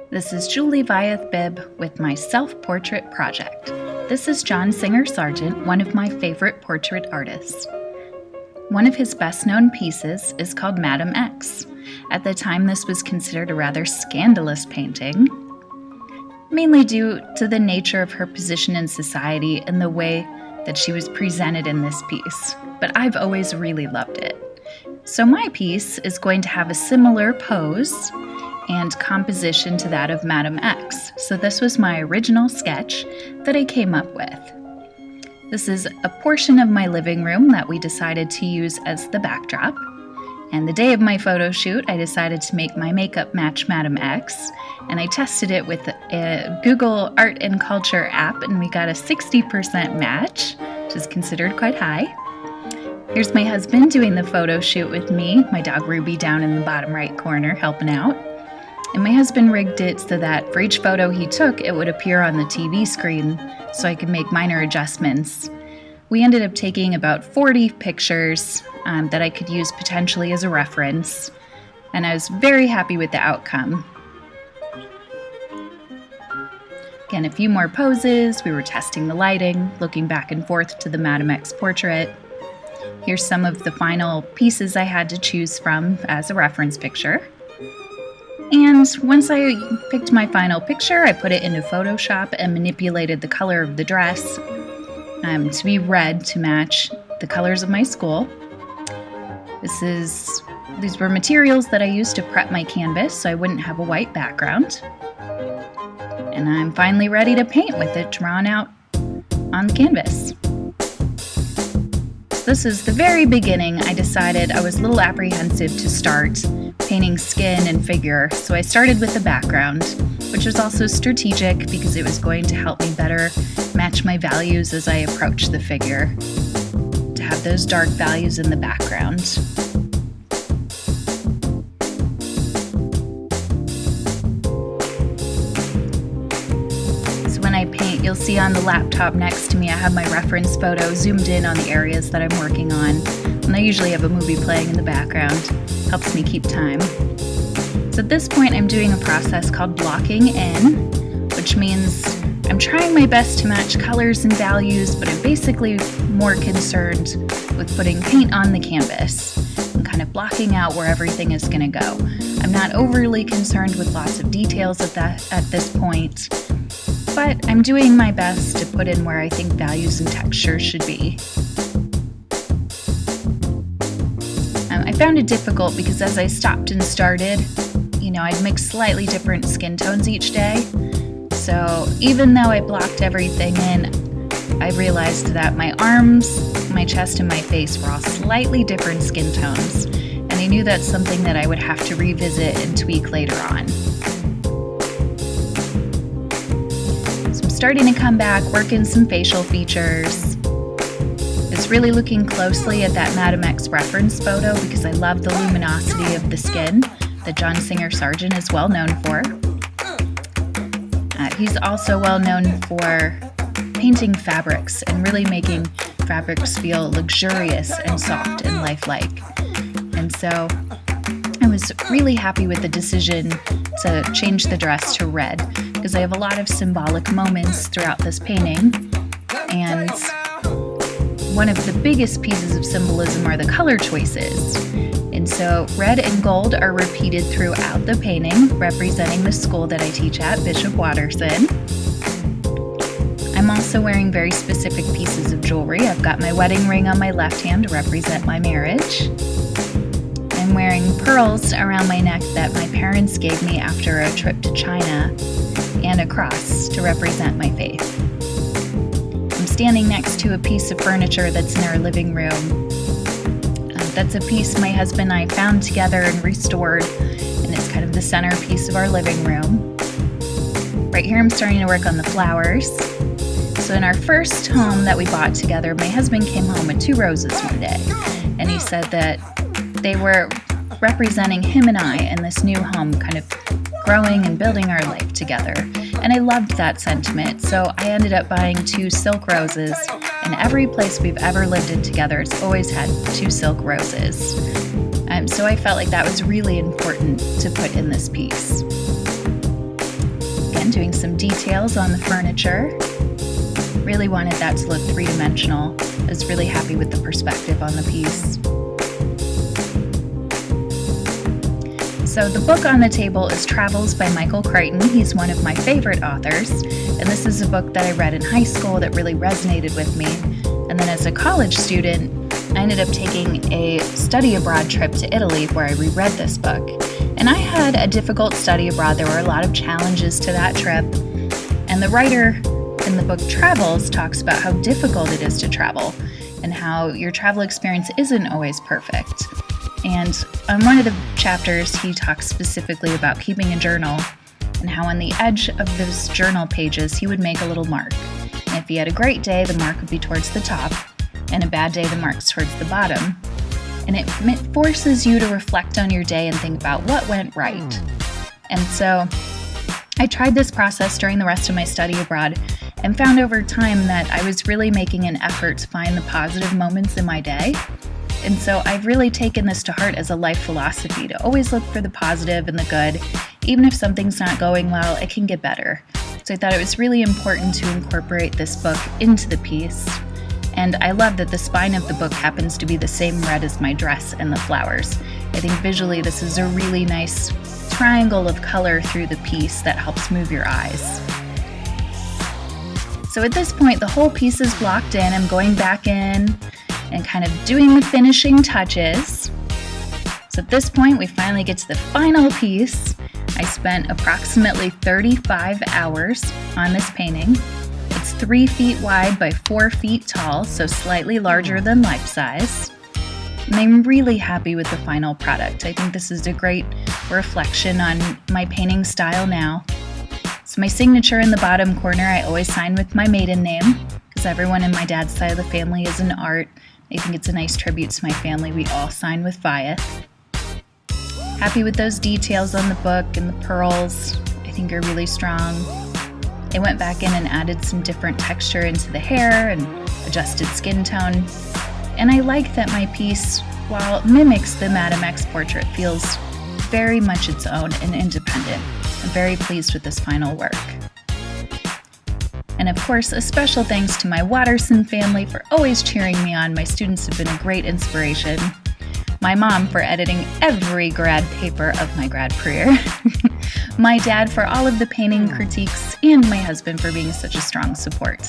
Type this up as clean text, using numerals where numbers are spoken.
This is Julie Vyeth Bibb with my self-portrait project. This is John Singer Sargent, one of my favorite portrait artists. One of his best-known pieces is called Madam X. At the time, this was considered a rather scandalous painting, mainly due to the nature of her position in society and the way that she was presented in this piece. But I've always really loved it. So my piece is going to have a similar pose and composition to that of Madam X. So this was my original sketch that I came up with. This is a portion of my living room that we decided to use as the backdrop. And the day of my photo shoot, I decided to make my makeup match Madam X, and I tested it with a Google Art and Culture app, and we got a 60% match, which is considered quite high. Here's my husband doing the photo shoot with me, my dog Ruby down in the bottom right corner helping out. And my husband rigged it so that for each photo he took, it would appear on the TV screen so I could make minor adjustments. We ended up taking about 40 pictures that I could use potentially as a reference, and I was very happy with the outcome. Again, a few more poses, we were testing the lighting, looking back and forth to the Madam X portrait. Here's some of the final pieces I had to choose from as a reference picture. And once I picked my final picture, I put it into Photoshop and manipulated the color of the dress to be red to match the colors of my school. These were materials that I used to prep my canvas so I wouldn't have a white background. And I'm finally ready to paint with it drawn out on the canvas. This is the very beginning. I decided I was a little apprehensive to start painting skin and figure, so I started with the background, which was also strategic because it was going to help me better match my values as I approach the figure, to have those dark values in the background. So when I paint, you'll see on the laptop next to me I have my reference photo zoomed in on the areas that I'm working on, and I usually have a movie playing in the background. Helps me keep time. So at this point I'm doing a process called blocking in, which means I'm trying my best to match colors and values, but I'm basically more concerned with putting paint on the canvas and kind of blocking out where everything is going to go. I'm not overly concerned with lots of details at this point, but I'm doing my best to put in where I think values and textures should be. I found it difficult because as I stopped and started, I'd mix slightly different skin tones each day. So even though I blocked everything in, I realized that my arms, my chest, and my face were all slightly different skin tones. And I knew that's something that I would have to revisit and tweak later on. So I'm starting to come back, work in some facial features. It's really looking closely at that Madam X reference photo because I love the luminosity of the skin that John Singer Sargent is well known for. He's also well known for painting fabrics and really making fabrics feel luxurious and soft and lifelike. And so I was really happy with the decision to change the dress to red because I have a lot of symbolic moments throughout this painting, and one of the biggest pieces of symbolism are the color choices. And so red and gold are repeated throughout the painting, representing the school that I teach at, Bishop Watterson. I'm also wearing very specific pieces of jewelry. I've got my wedding ring on my left hand to represent my marriage. I'm wearing pearls around my neck that my parents gave me after a trip to China, and a cross to represent my faith. I'm standing next to a piece of furniture that's in our living room. That's a piece my husband and I found together and restored, and it's kind of the centerpiece of our living room. Right here I'm starting to work on the flowers. So in our first home that we bought together, my husband came home with 2 roses one day, and he said that they were representing him and I in this new home, kind of growing and building our life together. And I loved that sentiment, so I ended up buying 2 silk roses, and every place we've ever lived in together has always had 2 silk roses. So I felt like that was really important to put in this piece. again, doing some details on the furniture. Really wanted that to look three-dimensional. I was really happy with the perspective on the piece. So the book on the table is Travels by Michael Crichton. He's one of my favorite authors, and this is a book that I read in high school that really resonated with me. And then as a college student, I ended up taking a study abroad trip to Italy where I reread this book. And I had a difficult study abroad. There were a lot of challenges to that trip. And the writer in the book Travels talks about how difficult it is to travel and how your travel experience isn't always perfect. And on one of the chapters, he talks specifically about keeping a journal and how on the edge of those journal pages, he would make a little mark. And if he had a great day, the mark would be towards the top, and a bad day, the mark's towards the bottom. And it forces you to reflect on your day and think about what went right. And so I tried this process during the rest of my study abroad and found over time that I was really making an effort to find the positive moments in my day. And so I've really taken this to heart as a life philosophy, to always look for the positive and the good. Even if something's not going well, it can get better. So I thought it was really important to incorporate this book into the piece. And I love that the spine of the book happens to be the same red as my dress and the flowers. I think visually this is a really nice triangle of color through the piece that helps move your eyes. So at this point, the whole piece is blocked in. I'm going back in and kind of doing the finishing touches. So at this point, we finally get to the final piece. I spent approximately 35 hours on this painting. It's 3 feet wide by 4 feet tall, so slightly larger than life size. And I'm really happy with the final product. I think this is a great reflection on my painting style now. So my signature in the bottom corner, I always sign with my maiden name, because everyone in my dad's side of the family is in art. I think it's a nice tribute to my family. We all sign with Vyeth. Happy with those details on the book, and the pearls I think are really strong. I went back in and added some different texture into the hair and adjusted skin tone. And I like that my piece, while it mimics the Madame X portrait, feels very much its own and independent. I'm very pleased with this final work. And of course, a special thanks to my Watterson family for always cheering me on. My students have been a great inspiration. My mom for editing every grad paper of my grad career. My dad for all of the painting critiques, and my husband for being such a strong support.